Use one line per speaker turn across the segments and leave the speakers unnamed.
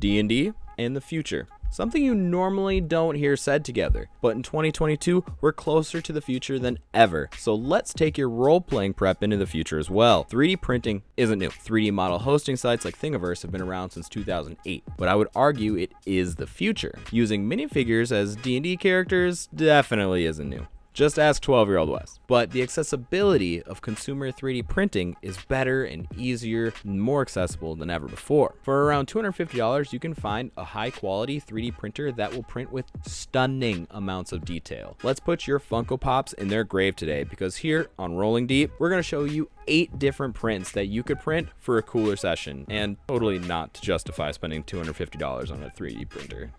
D&D and the future. Something you normally don't hear said together, but in 2022, we're closer to the future than ever. So let's take your role-playing prep into the future as well. 3D printing isn't new. 3D model hosting sites like Thingiverse have been around since 2008, but I would argue it is the future. Using minifigures as D&D characters definitely isn't new. Just ask 12-year-old Wes. But the accessibility of consumer 3D printing is better and easier and more accessible than ever before. For around $250, you can find a high-quality 3D printer that will print with stunning amounts of detail. Let's put your Funko Pops in their grave today, because here on Rolling Deep, we're going to show you 8 different prints that you could print for a cooler session, and totally not to justify spending $250 on a 3D printer.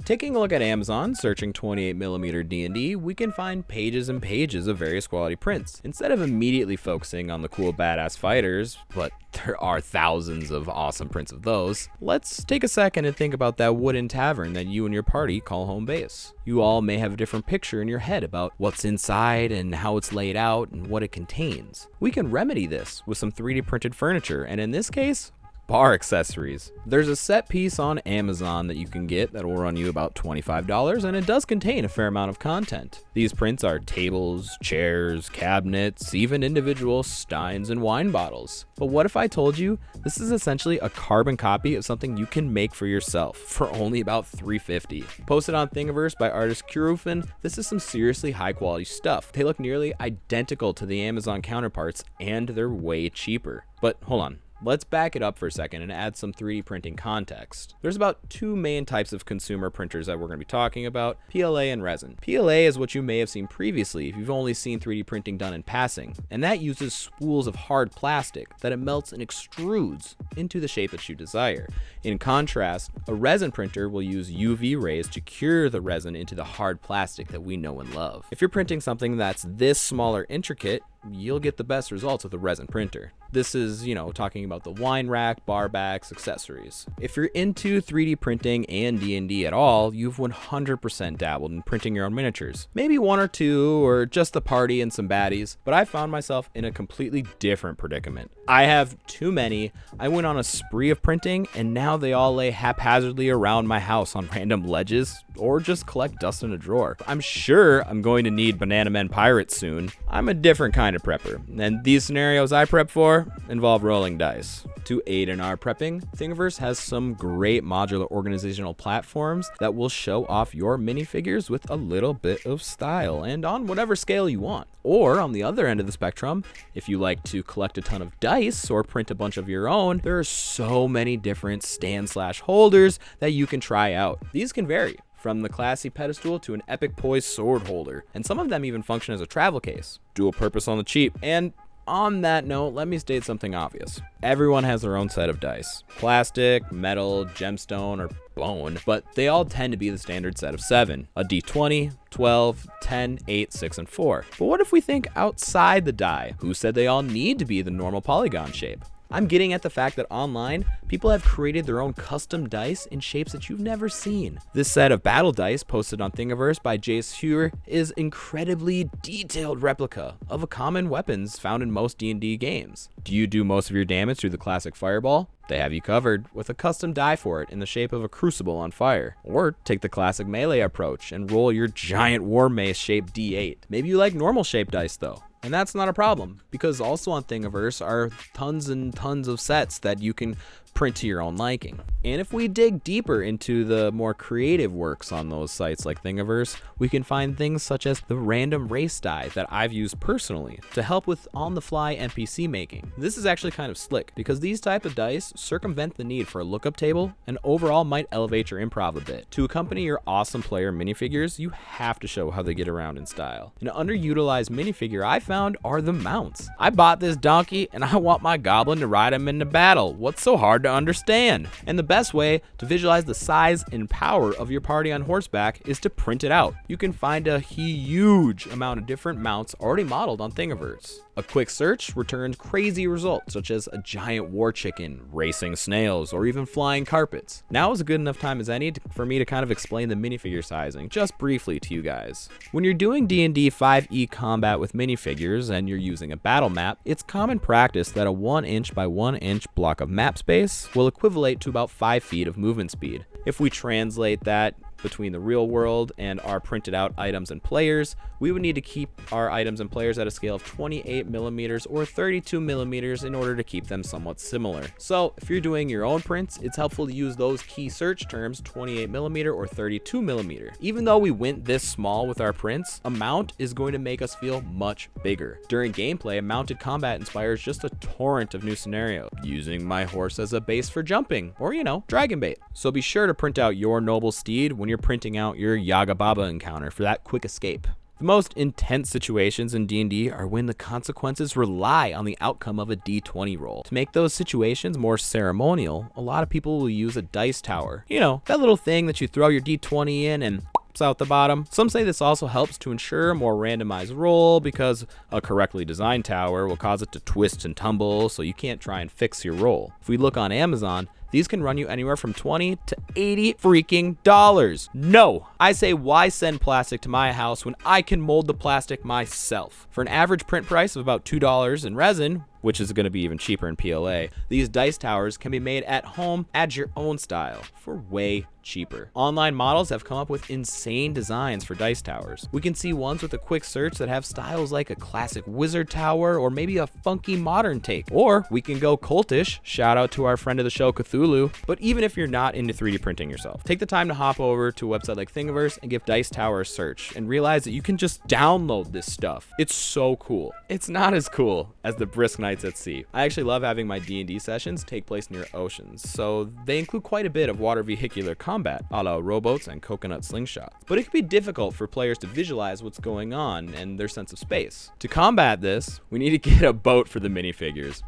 Taking a look at Amazon, searching 28mm D&D, we can find pages and pages of various quality prints. Instead of immediately focusing on the cool badass fighters, but there are thousands of awesome prints of those, let's take a second and think about that wooden tavern that you and your party call home base. You all may have a different picture in your head about what's inside and how it's laid out and what it contains. We can remedy this with some 3D printed furniture, and in this case, bar accessories. There's a set piece on Amazon that you can get that will run you about $25, and it does contain a fair amount of content. These prints are tables, chairs, cabinets, even individual steins and wine bottles. But what if I told you this is essentially a carbon copy of something you can make for yourself for only about $350? Posted on Thingiverse by artist Kurufin, this is some seriously high quality stuff. They look nearly identical to the Amazon counterparts, and they're way cheaper. But hold on. Let's back it up for a second and add some 3D printing context. There's about 2 main types of consumer printers that we're going to be talking about, PLA and resin. PLA is what you may have seen previously if you've only seen 3D printing done in passing, and that uses spools of hard plastic that it melts and extrudes into the shape that you desire. In contrast, a resin printer will use UV rays to cure the resin into the hard plastic that we know and love. If you're printing something that's this small or intricate, you'll get the best results with a resin printer. This is, talking about the wine rack, bar backs, accessories. If you're into 3D printing and D&D at all, you've 100% dabbled in printing your own miniatures. Maybe 1 or 2, or just the party and some baddies, but I found myself in a completely different predicament. I have too many. I went on a spree of printing, and now they all lay haphazardly around my house on random ledges, or just collect dust in a drawer. I'm sure I'm going to need Banana Men Pirates soon. I'm a different kind of prepper, and these scenarios I prep for involve rolling dice. To aid in our prepping, Thingiverse has some great modular organizational platforms that will show off your minifigures with a little bit of style and on whatever scale you want. Or on the other end of the spectrum, if you like to collect a ton of dice or print a bunch of your own, there are so many different stand/holders that you can try out. These can vary from the classy pedestal to an epic poised sword holder, and some of them even function as a travel case. Dual purpose on the cheap. And on that note, let me state something obvious. Everyone has their own set of dice. Plastic, metal, gemstone, or bone, but they all tend to be the standard set of 7. A d20, 12, 10, 8, 6, and 4. But what if we think outside the die? Who said they all need to be the normal polygon shape? I'm getting at the fact that online, people have created their own custom dice in shapes that you've never seen. This set of battle dice posted on Thingiverse by Jace Hewer is incredibly detailed replica of a common weapons found in most D&D games. Do you do most of your damage through the classic fireball? They have you covered with a custom die for it in the shape of a crucible on fire. Or take the classic melee approach and roll your giant war mace shaped D8. Maybe you like normal shaped dice though. And that's not a problem, because also on Thingiverse are tons and tons of sets that you can print to your own liking. And if we dig deeper into the more creative works on those sites like Thingiverse, we can find things such as the random race die that I've used personally to help with on-the-fly NPC making. This is actually kind of slick, because these type of dice circumvent the need for a lookup table and overall might elevate your improv a bit. To accompany your awesome player minifigures, you have to show how they get around in style. An underutilized minifigure I found are the mounts. I bought this donkey and I want my goblin to ride him into battle. What's so hard hard to understand. And the best way to visualize the size and power of your party on horseback is to print it out. You can find a huge amount of different mounts already modeled on Thingiverse. A quick search returns crazy results such as a giant war chicken, racing snails, or even flying carpets. Now is a good enough time as any for me to kind of explain the minifigure sizing just briefly to you guys. When you're doing D&D 5e combat with minifigures and you're using a battle map, it's common practice that a 1 inch by 1 inch block of map space will equivalent to about 5 feet of movement speed. If we translate that between the real world and our printed out items and players, we would need to keep our items and players at a scale of 28 millimeters or 32 millimeters in order to keep them somewhat similar. So if you're doing your own prints, it's helpful to use those key search terms 28 millimeter or 32 millimeter. Even though we went this small with our prints, a mount is going to make us feel much bigger. During gameplay, mounted combat inspires just a torrent of new scenarios, using my horse as a base for jumping, or dragon bait. So be sure to print out your noble steed when you're printing out your Yaga Baba encounter for that quick escape. The most intense situations in D&D are when the consequences rely on the outcome of a D20 roll. To make those situations more ceremonial, a lot of people will use a dice tower. That little thing that you throw your D20 in and out the bottom. Some say this also helps to ensure a more randomized roll because a correctly designed tower will cause it to twist and tumble, so you can't try and fix your roll. If we look on Amazon, these can run you anywhere from $20 to $80 freaking dollars. No, I say why send plastic to my house when I can mold the plastic myself? For an average print price of about $2 in resin, which is going to be even cheaper in PLA, these dice towers can be made at home at your own style for way cheaper. Online models have come up with insane designs for dice towers. We can see ones with a quick search that have styles like a classic wizard tower or maybe a funky modern take. Or we can go cultish, shout out to our friend of the show Cthulhu. But even if you're not into 3D printing yourself, take the time to hop over to a website like Thingiverse and give dice tower a search and realize that you can just download this stuff. It's so cool. It's not as cool as the brisk nights at sea. I actually love having my D&D sessions take place near oceans, so they include quite a bit of water vehicular combat, a la rowboats and coconut slingshots. But it can be difficult for players to visualize what's going on and their sense of space. To combat this, we need to get a boat for the minifigures.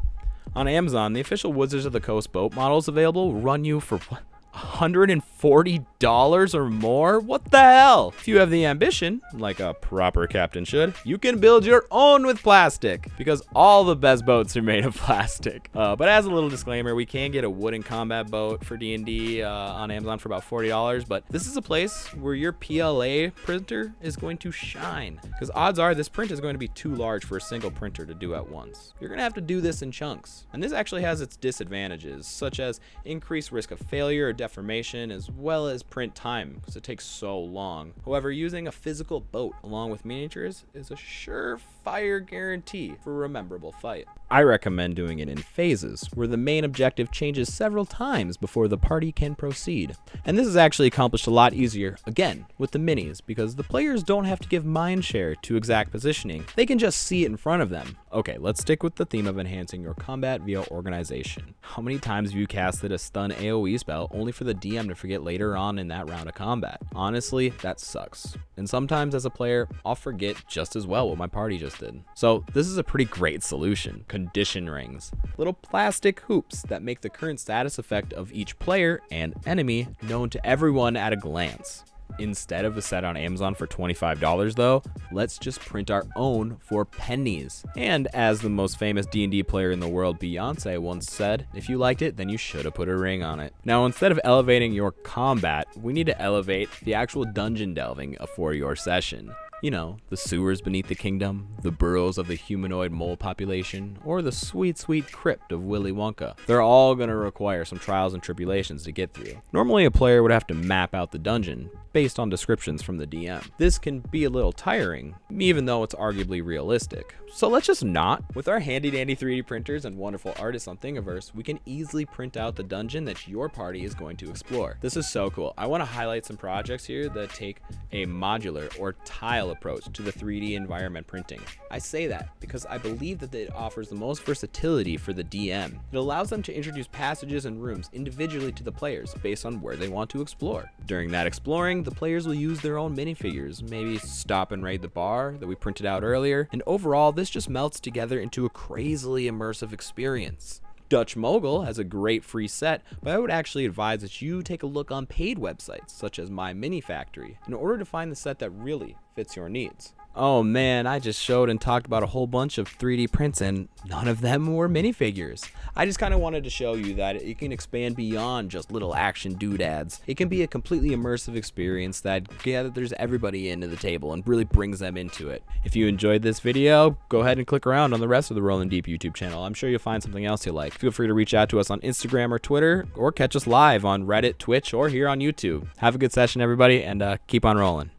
On Amazon, the official Wizards of the Coast boat models available run you for $140 or more? What the hell? If you have the ambition, like a proper captain should, you can build your own with plastic, because all the best boats are made of plastic. But as a little disclaimer, we can get a wooden combat boat for D&D on Amazon for about $40, but this is a place where your PLA printer is going to shine, because odds are this print is going to be too large for a single printer to do at once. You're going to have to do this in chunks, and this actually has its disadvantages, such as increased risk of failure or deformation, as well as print time because it takes so long. However, using a physical boat along with miniatures is a surefire guarantee for a memorable fight. I recommend doing it in phases, where the main objective changes several times before the party can proceed. And this is actually accomplished a lot easier, again, with the minis, because the players don't have to give mindshare to exact positioning. They can just see it in front of them. Okay, let's stick with the theme of enhancing your combat via organization. How many times have you casted a stun AoE spell only for the DM to forget later on in that round of combat? Honestly, that sucks. And sometimes as a player, I'll forget just as well what my party just did. So this is a pretty great solution. Condition rings. Little plastic hoops that make the current status effect of each player and enemy known to everyone at a glance. Instead of a set on Amazon for $25 though, let's just print our own for pennies. And as the most famous D&D player in the world, Beyonce, once said, if you liked it, then you should have put a ring on it. Now, instead of elevating your combat, we need to elevate the actual dungeon delving for your session. You know, the sewers beneath the kingdom, the burrows of the humanoid mole population, or the sweet, sweet crypt of Willy Wonka. They're all going to require some trials and tribulations to get through. Normally, a player would have to map out the dungeon based on descriptions from the DM. This can be a little tiring, even though it's arguably realistic. So let's just not. With our handy-dandy 3D printers and wonderful artists on Thingiverse, we can easily print out the dungeon that your party is going to explore. This is so cool. I want to highlight some projects here that take a modular or tile approach to the 3D environment printing. I say that because I believe that it offers the most versatility for the DM. It allows them to introduce passages and rooms individually to the players based on where they want to explore. During that exploring, the players will use their own minifigures, maybe stop and raid the bar that we printed out earlier, and overall this just melts together into a crazily immersive experience. Dutch Mogul has a great free set, but I would actually advise that you take a look on paid websites such as My Mini Factory in order to find the set that really fits your needs. Oh man, I just showed and talked about a whole bunch of 3D prints and none of them were minifigures. I just kind of wanted to show you that it can expand beyond just little action doodads. It can be a completely immersive experience that gathers everybody into the table and really brings them into it. If you enjoyed this video, go ahead and click around on the rest of the Rolling Deep YouTube channel. I'm sure you'll find something else you like. Feel free to reach out to us on Instagram or Twitter, or catch us live on Reddit, Twitch, or here on YouTube. Have a good session, everybody, and keep on rolling.